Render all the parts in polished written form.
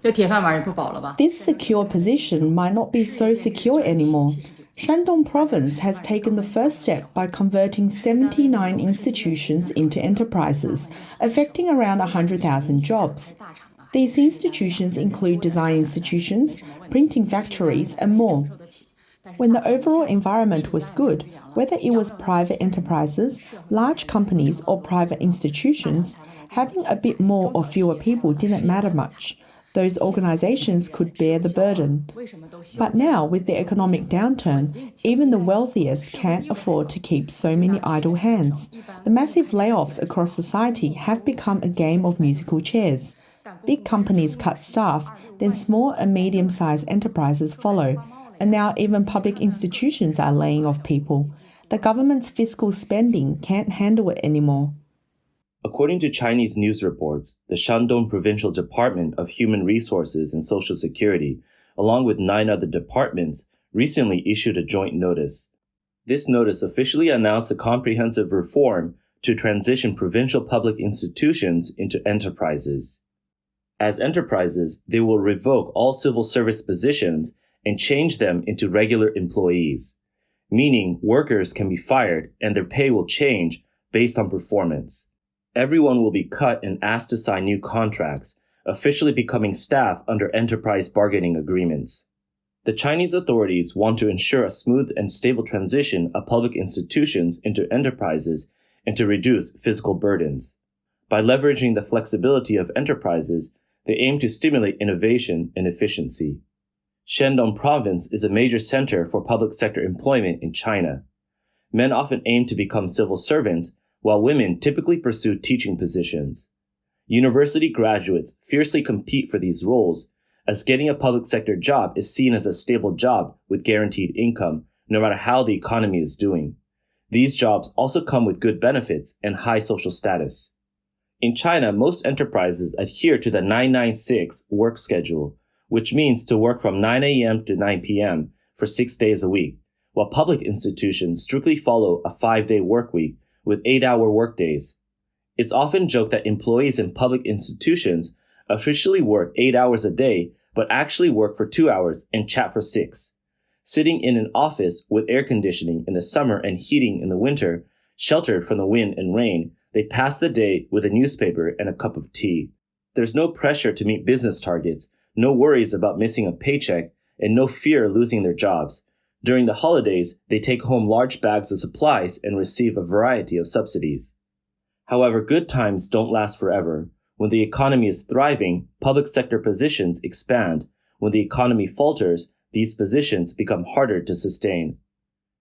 This secure position might not be so secure anymore. Shandong province has taken the first step by converting 79 institutions into enterprises, affecting around 100,000 jobs. These institutions include design institutions, printing factories, and more. When the overall environment was good, whether it was private enterprises, large companies, or private institutions, having a bit more or fewer people didn't matter much. Those organizations could bear the burden. But now, with the economic downturn, even the wealthiest can't afford to keep so many idle hands. The massive layoffs across society have become a game of musical chairs. Big companies cut staff, then small and medium-sized enterprises follow, and now even public institutions are laying off people. The government's fiscal spending can't handle it anymore. According to Chinese news reports, the Shandong Provincial Department of Human Resources and Social Security, along with 9 other departments, recently issued a joint notice. This notice officially announced a comprehensive reform to transition provincial public institutions into enterprises. As enterprises, they will revoke all civil service positions and change them into regular employees, meaning workers can be fired and their pay will change based on performance. Everyone will be cut and asked to sign new contracts, officially becoming staff under enterprise bargaining agreements. The Chinese authorities want to ensure a smooth and stable transition of public institutions into enterprises and to reduce fiscal burdens. By leveraging the flexibility of enterprises, they aim to stimulate innovation and efficiency. Shandong province is a major center for public sector employment in China. Men often aim to become civil servants, while women typically pursue teaching positions. University graduates fiercely compete for these roles, as getting a public sector job is seen as a stable job with guaranteed income, no matter how the economy is doing. These jobs also come with good benefits and high social status. In China, most enterprises adhere to the 996 work schedule, which means to work from 9 a.m. to 9 p.m. for 6 days a week, while public institutions strictly follow a 5-day work week with 8-hour workdays. It's often joked that employees in public institutions officially work 8 hours a day, but actually work for 2 hours and chat for 6. Sitting in an office with air conditioning in the summer and heating in the winter, sheltered from the wind and rain, they pass the day with a newspaper and a cup of tea. There's no pressure to meet business targets, no worries about missing a paycheck, and no fear of losing their jobs. During the holidays, they take home large bags of supplies and receive a variety of subsidies. However, good times don't last forever. When the economy is thriving, public sector positions expand. When the economy falters, these positions become harder to sustain.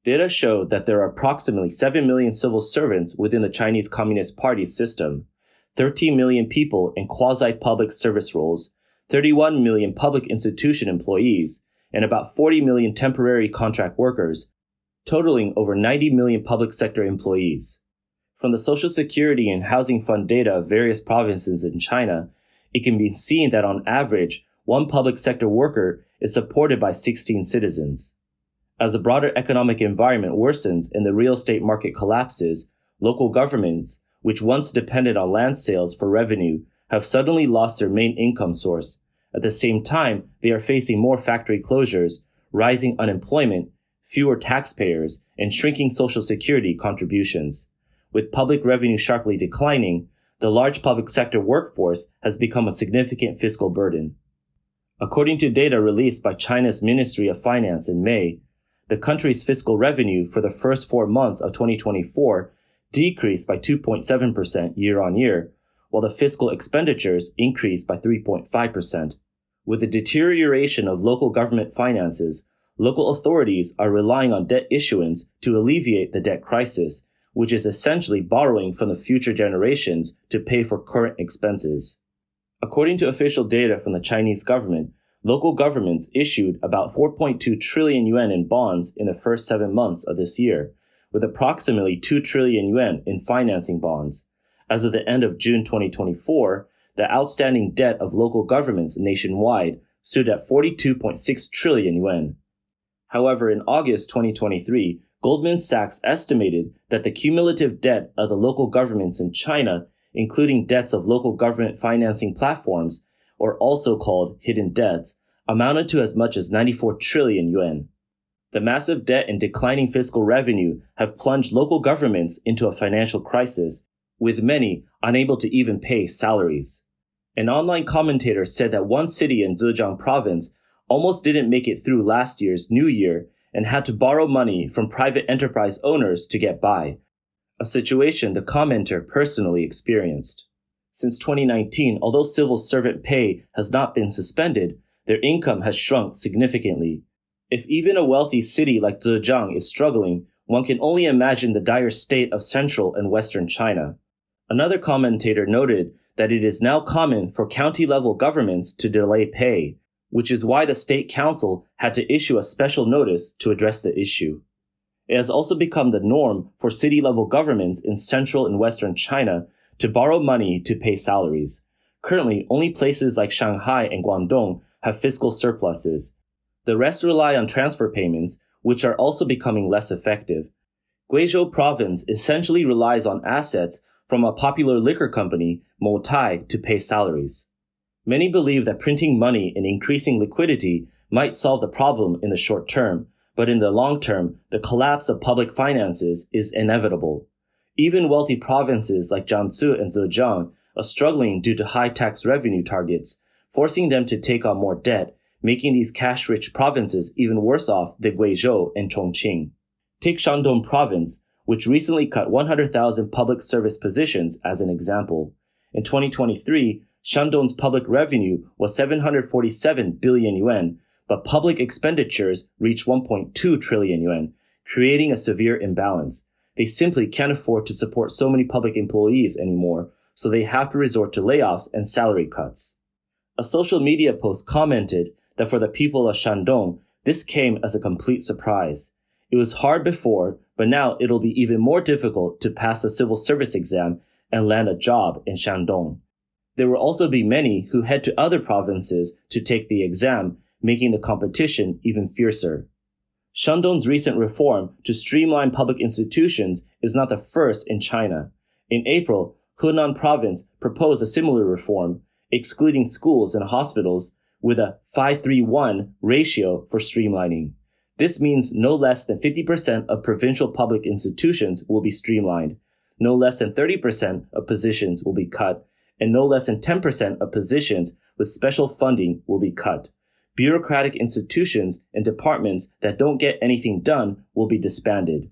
Data show that there are approximately 7 million civil servants within the Chinese Communist Party system, 13 million people in quasi-public service roles, 31 million public institution employees, and about 40 million temporary contract workers, totaling over 90 million public sector employees. From the Social Security and Housing Fund data of various provinces in China, it can be seen that on average, one public sector worker is supported by 16 citizens. As the broader economic environment worsens and the real estate market collapses, local governments, which once depended on land sales for revenue, have suddenly lost their main income source. At the same time, they are facing more factory closures, rising unemployment, fewer taxpayers, and shrinking Social Security contributions. With public revenue sharply declining, the large public sector workforce has become a significant fiscal burden. According to data released by China's Ministry of Finance in May, the country's fiscal revenue for the first 4 months of 2024 decreased by 2.7% year-on-year, while the fiscal expenditures increased by 3.5%. With the deterioration of local government finances, local authorities are relying on debt issuance to alleviate the debt crisis, which is essentially borrowing from the future generations to pay for current expenses. According to official data from the Chinese government, local governments issued about 4.2 trillion yuan in bonds in the first 7 months of this year, with approximately 2 trillion yuan in financing bonds. As of the end of June 2024, the outstanding debt of local governments nationwide stood at 42.6 trillion yuan. However, in August 2023, Goldman Sachs estimated that the cumulative debt of the local governments in China, including debts of local government financing platforms, or also called hidden debts, amounted to as much as 94 trillion yuan. The massive debt and declining fiscal revenue have plunged local governments into a financial crisis, with many unable to even pay salaries. An online commentator said that one city in Zhejiang province almost didn't make it through last year's New Year and had to borrow money from private enterprise owners to get by, a situation the commenter personally experienced. Since 2019, although civil servant pay has not been suspended, their income has shrunk significantly. If even a wealthy city like Zhejiang is struggling, one can only imagine the dire state of central and western China. Another commentator noted that it is now common for county-level governments to delay pay, which is why the state council had to issue a special notice to address the issue. It has also become the norm for city-level governments in central and western China to borrow money to pay salaries. Currently, only places like Shanghai and Guangdong have fiscal surpluses. The rest rely on transfer payments, which are also becoming less effective. Guizhou province essentially relies on assets from a popular liquor company, Moutai, to pay salaries. Many believe that printing money and increasing liquidity might solve the problem in the short term, but in the long term, the collapse of public finances is inevitable. Even wealthy provinces like Jiangsu and Zhejiang are struggling due to high tax revenue targets, forcing them to take on more debt, making these cash-rich provinces even worse off than Guizhou and Chongqing. Take Shandong province, which recently cut 100,000 public service positions as an example. In 2023, Shandong's public revenue was 747 billion yuan, but public expenditures reached 1.2 trillion yuan, creating a severe imbalance. They simply can't afford to support so many public employees anymore, so they have to resort to layoffs and salary cuts. A social media post commented that for the people of Shandong, this came as a complete surprise. It was hard before, but now it'll be even more difficult to pass the civil service exam and land a job in Shandong. There will also be many who head to other provinces to take the exam, making the competition even fiercer. Shandong's recent reform to streamline public institutions is not the first in China. In April, Hunan province proposed a similar reform, excluding schools and hospitals with a 5:3:1 ratio for streamlining. This means no less than 50% of provincial public institutions will be streamlined, no less than 30% of positions will be cut, and no less than 10% of positions with special funding will be cut. Bureaucratic institutions and departments that don't get anything done will be disbanded.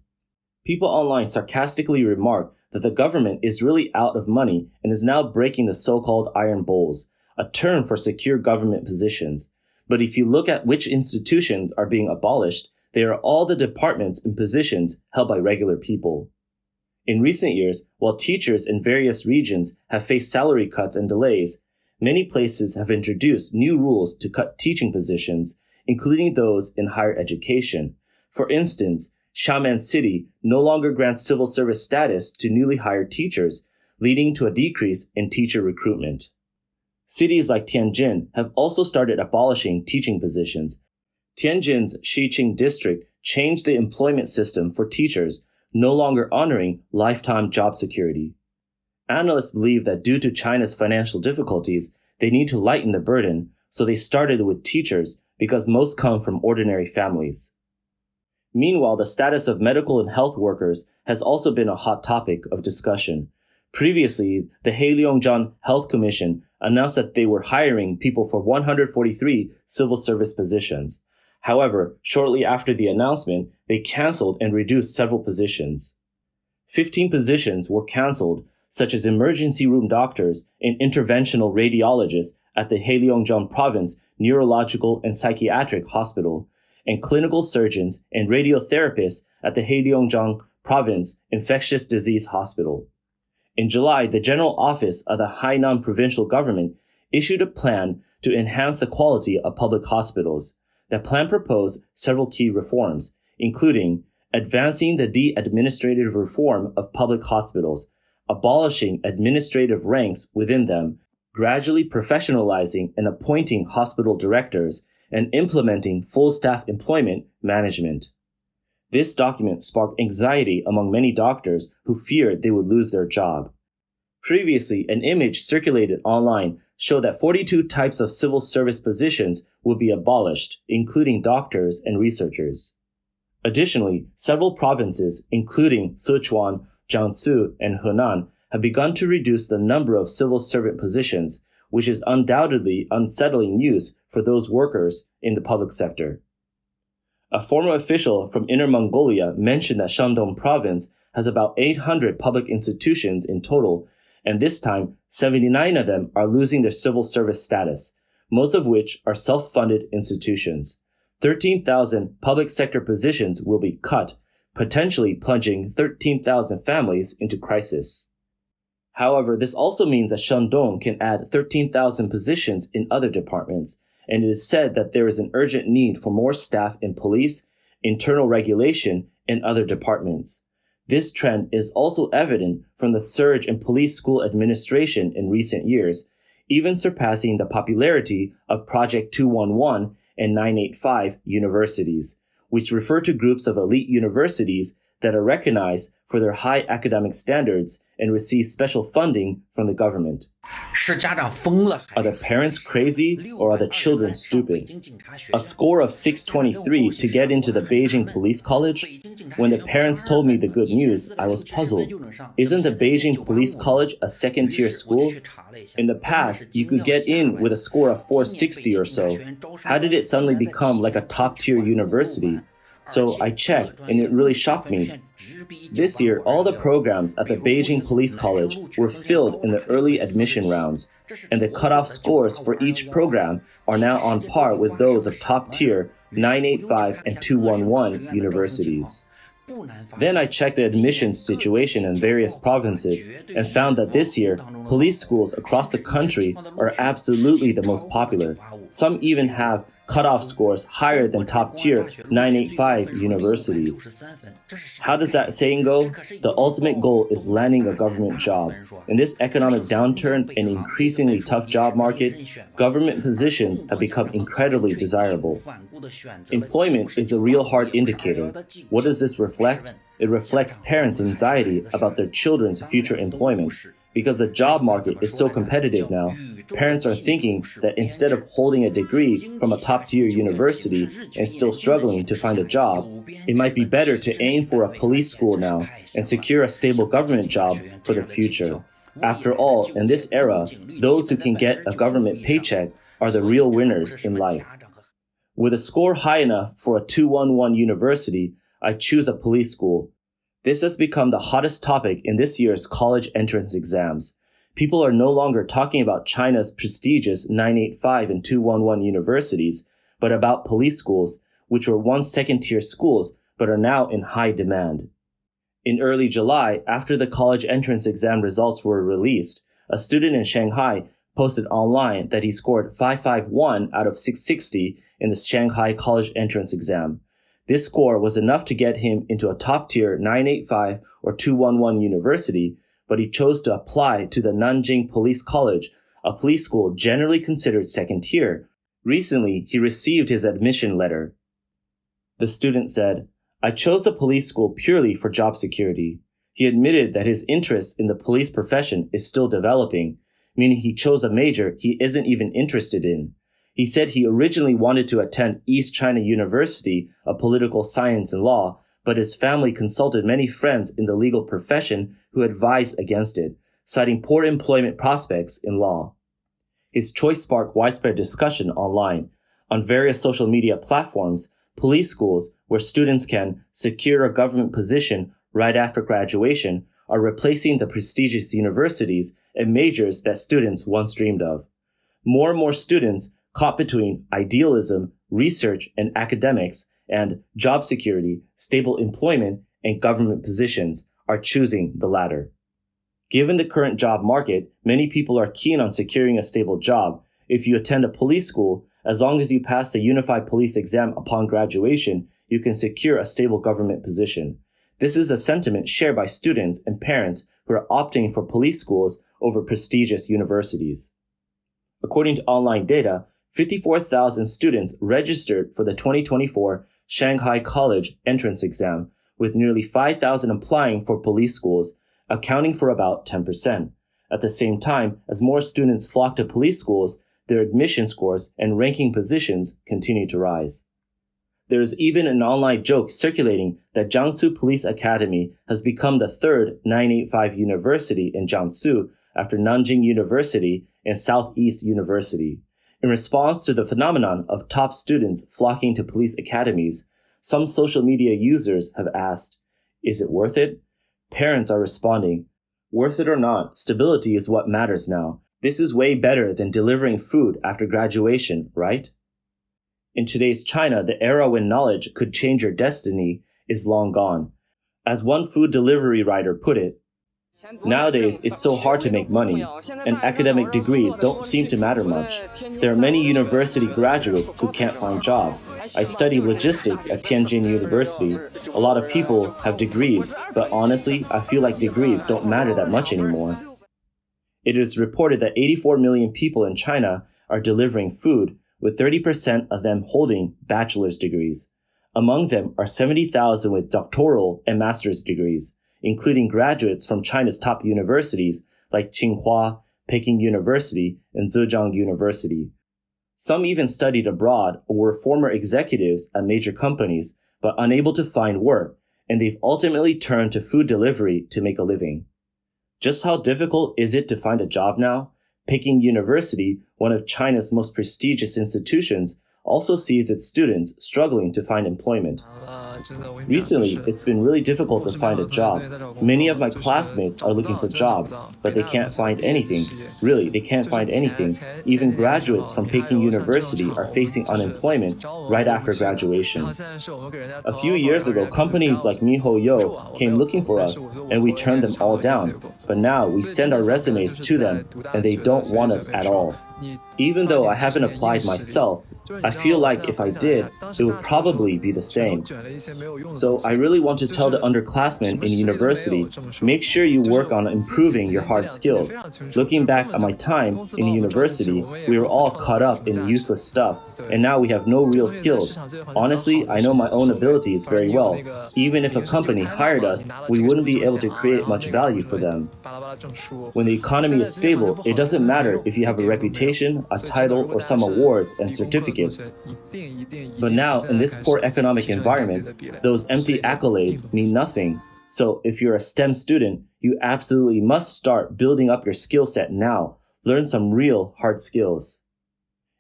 People online sarcastically remark that the government is really out of money and is now breaking the so-called iron bowls, a term for secure government positions. But if you look at which institutions are being abolished, they are all the departments and positions held by regular people. In recent years, while teachers in various regions have faced salary cuts and delays, many places have introduced new rules to cut teaching positions, including those in higher education. For instance, Xiamen City no longer grants civil service status to newly hired teachers, leading to a decrease in teacher recruitment. Cities like Tianjin have also started abolishing teaching positions. Tianjin's Xiqing district changed the employment system for teachers, no longer honoring lifetime job security. Analysts believe that due to China's financial difficulties, they need to lighten the burden, so they started with teachers because most come from ordinary families. Meanwhile, the status of medical and health workers has also been a hot topic of discussion. Previously, the Heilongjiang Health Commission announced that they were hiring people for 143 civil service positions. However, shortly after the announcement, they canceled and reduced several positions. 15 positions were canceled, such as emergency room doctors and interventional radiologists at the Heilongjiang Province Neurological and Psychiatric Hospital, and clinical surgeons and radiotherapists at the Heilongjiang Province Infectious Disease Hospital. In July, the General Office of the Hainan Provincial Government issued a plan to enhance the quality of public hospitals. The plan proposed several key reforms, including advancing the de-administrative reform of public hospitals, abolishing administrative ranks within them, gradually professionalizing and appointing hospital directors, and implementing full staff employment management. This document sparked anxiety among many doctors who feared they would lose their job. Previously, an image circulated online show that 42 types of civil service positions will be abolished, including doctors and researchers. Additionally, several provinces, including Sichuan, Jiangsu, and Henan, have begun to reduce the number of civil servant positions, which is undoubtedly unsettling news for those workers in the public sector. A former official from Inner Mongolia mentioned that Shandong province has about 800 public institutions in total, and this time, 79 of them are losing their civil service status, most of which are self-funded institutions. 13,000 public sector positions will be cut, potentially plunging 13,000 families into crisis. However, this also means that Shandong can add 13,000 positions in other departments, and it is said that there is an urgent need for more staff in police, internal regulation, and other departments. This trend is also evident from the surge in police school administration in recent years, even surpassing the popularity of Project 211 and 985 universities, which refer to groups of elite universities that are recognized for their high academic standards and receive special funding from the government. Are the parents crazy or are the children stupid? A score of 623 to get into the Beijing Police College? When the parents told me the good news, I was puzzled. Isn't the Beijing Police College a second-tier school? In the past, you could get in with a score of 460 or so. How did it suddenly become like a top-tier university? So I checked, and it really shocked me. This year, all the programs at the Beijing Police College were filled in the early admission rounds, and the cutoff scores for each program are now on par with those of top-tier 985 and 211 universities. Then I checked the admissions situation in various provinces and found that this year, police schools across the country are absolutely the most popular. Some even have cutoff scores higher than top-tier 985 universities. How does that saying go? The ultimate goal is landing a government job. In this economic downturn and increasingly tough job market, government positions have become incredibly desirable. Employment is a real hard indicator. What does this reflect? It reflects parents' anxiety about their children's future employment. Because the job market is so competitive now, parents are thinking that instead of holding a degree from a top-tier university and still struggling to find a job, it might be better to aim for a police school now and secure a stable government job for the future. After all, in this era, those who can get a government paycheck are the real winners in life. With a score high enough for a 211 university, I choose a police school. This has become the hottest topic in this year's college entrance exams. People are no longer talking about China's prestigious 985 and 211 universities, but about police schools, which were once second-tier schools but are now in high demand. In early July, after the college entrance exam results were released, a student in Shanghai posted online that he scored 551 out of 660 in the Shanghai college entrance exam. This score was enough to get him into a top-tier 985 or 211 university, but he chose to apply to the Nanjing Police College, a police school generally considered second-tier. Recently, he received his admission letter. The student said, "I chose the police school purely for job security." He admitted that his interest in the police profession is still developing, meaning he chose a major he isn't even interested in. He said he originally wanted to attend East China University of Political Science and Law, but his family consulted many friends in the legal profession who advised against it, citing poor employment prospects in law. His choice sparked widespread discussion online. On various social media platforms, police schools, where students can secure a government position right after graduation, are replacing the prestigious universities and majors that students once dreamed of. More and more students caught between idealism, research, and academics, and job security, stable employment, and government positions are choosing the latter. Given the current job market, many people are keen on securing a stable job. If you attend a police school, as long as you pass the Unified Police exam upon graduation, you can secure a stable government position. This is a sentiment shared by students and parents who are opting for police schools over prestigious universities. According to online data, 54,000 students registered for the 2024 Shanghai College entrance exam, with nearly 5,000 applying for police schools, accounting for about 10%. At the same time, as more students flock to police schools, their admission scores and ranking positions continue to rise. There is even an online joke circulating that Jiangsu Police Academy has become the third 985 university in Jiangsu after Nanjing University and Southeast University. In response to the phenomenon of top students flocking to police academies, some social media users have asked, "Is it worth it?" Parents are responding, "Worth it or not, stability is what matters now. This is way better than delivering food after graduation, right?" In today's China, the era when knowledge could change your destiny is long gone. As one food delivery rider put it, "Nowadays, it's so hard to make money, and academic degrees don't seem to matter much. There are many university graduates who can't find jobs. I study logistics at Tianjin University. A lot of people have degrees, but honestly, I feel like degrees don't matter that much anymore." It is reported that 84 million people in China are delivering food, with 30% of them holding bachelor's degrees. Among them are 70,000 with doctoral and master's degrees, including graduates from China's top universities like Tsinghua, Peking University, and Zhejiang University. Some even studied abroad or were former executives at major companies, but unable to find work, and they've ultimately turned to food delivery to make a living. Just how difficult is it to find a job now? Peking University, one of China's most prestigious institutions, also sees its students struggling to find employment. Recently, it's been really difficult to find a job. Many of my classmates are looking for jobs, but they can't find anything. Really, they can't find anything. Even graduates from Peking University are facing unemployment right after graduation. A few years ago, companies like MiHoYo came looking for us, and we turned them all down. But now we send our resumes to them, and they don't want us at all. Even though I haven't applied myself, I feel like if I did, it would probably be the same. So I really want to tell the underclassmen in university, make sure you work on improving your hard skills. Looking back at my time in university, we were all caught up in useless stuff, and now we have no real skills. Honestly, I know my own abilities very well. Even if a company hired us, we wouldn't be able to create much value for them. When the economy is stable, it doesn't matter if you have a reputation, a title, or some awards and certificates. But now, in this poor economic environment, those empty accolades mean nothing. So if you're a STEM student, you absolutely must start building up your skill set now. Learn some real hard skills.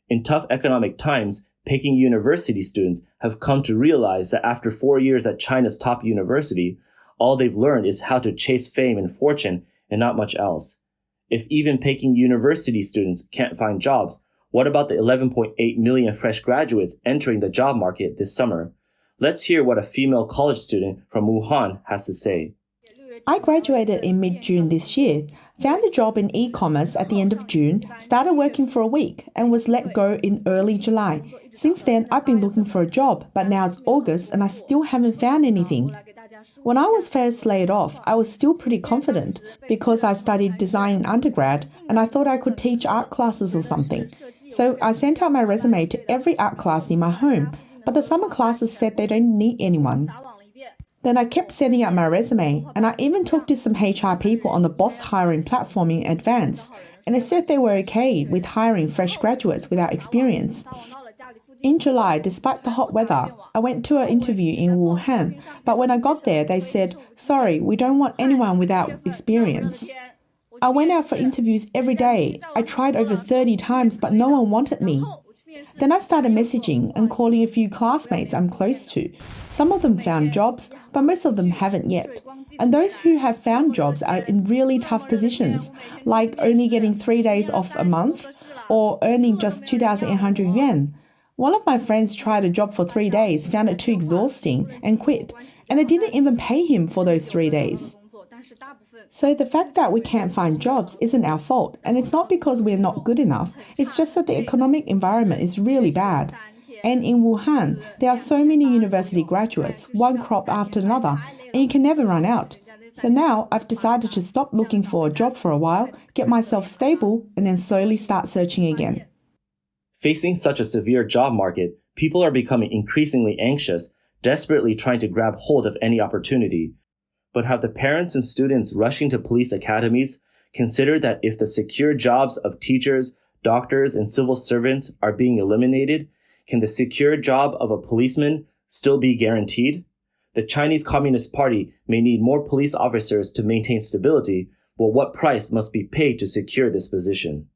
In tough economic times, Peking University students have come to realize that after 4 years at China's top university, all they've learned is how to chase fame and fortune and not much else. If even Peking University students can't find jobs, what about the 11.8 million fresh graduates entering the job market this summer? Let's hear what a female college student from Wuhan has to say. I graduated in mid-June this year, found a job in e-commerce at the end of June, started working for a week, and was let go in early July. Since then, I've been looking for a job, but now it's August and I still haven't found anything. When I was first laid off, I was still pretty confident because I studied design in undergrad and I thought I could teach art classes or something. So I sent out my resume to every art class in my home, but the summer classes said they don't need anyone. Then I kept sending out my resume, and I even talked to some HR people on the boss hiring platform in advance, and they said they were okay with hiring fresh graduates without experience. In July, despite the hot weather, I went to an interview in Wuhan, but when I got there, they said, "Sorry, we don't want anyone without experience." I went out for interviews every day. I tried over 30 times, but no one wanted me. Then I started messaging and calling a few classmates I'm close to. Some of them found jobs, but most of them haven't yet. And those who have found jobs are in really tough positions, like only getting 3 days off a month or earning just 2,800 yuan. One of my friends tried a job for 3 days, found it too exhausting, and quit. And they didn't even pay him for those 3 days. So the fact that we can't find jobs isn't our fault, and it's not because we're not good enough, it's just that the economic environment is really bad. And in Wuhan, there are so many university graduates, one crop after another, and you can never run out. So now I've decided to stop looking for a job for a while, get myself stable, and then slowly start searching again. Facing such a severe job market, people are becoming increasingly anxious, desperately trying to grab hold of any opportunity. But have the parents and students rushing to police academies consider that if the secure jobs of teachers, doctors, and civil servants are being eliminated, can the secure job of a policeman still be guaranteed? The Chinese Communist Party may need more police officers to maintain stability, but what price must be paid to secure this position?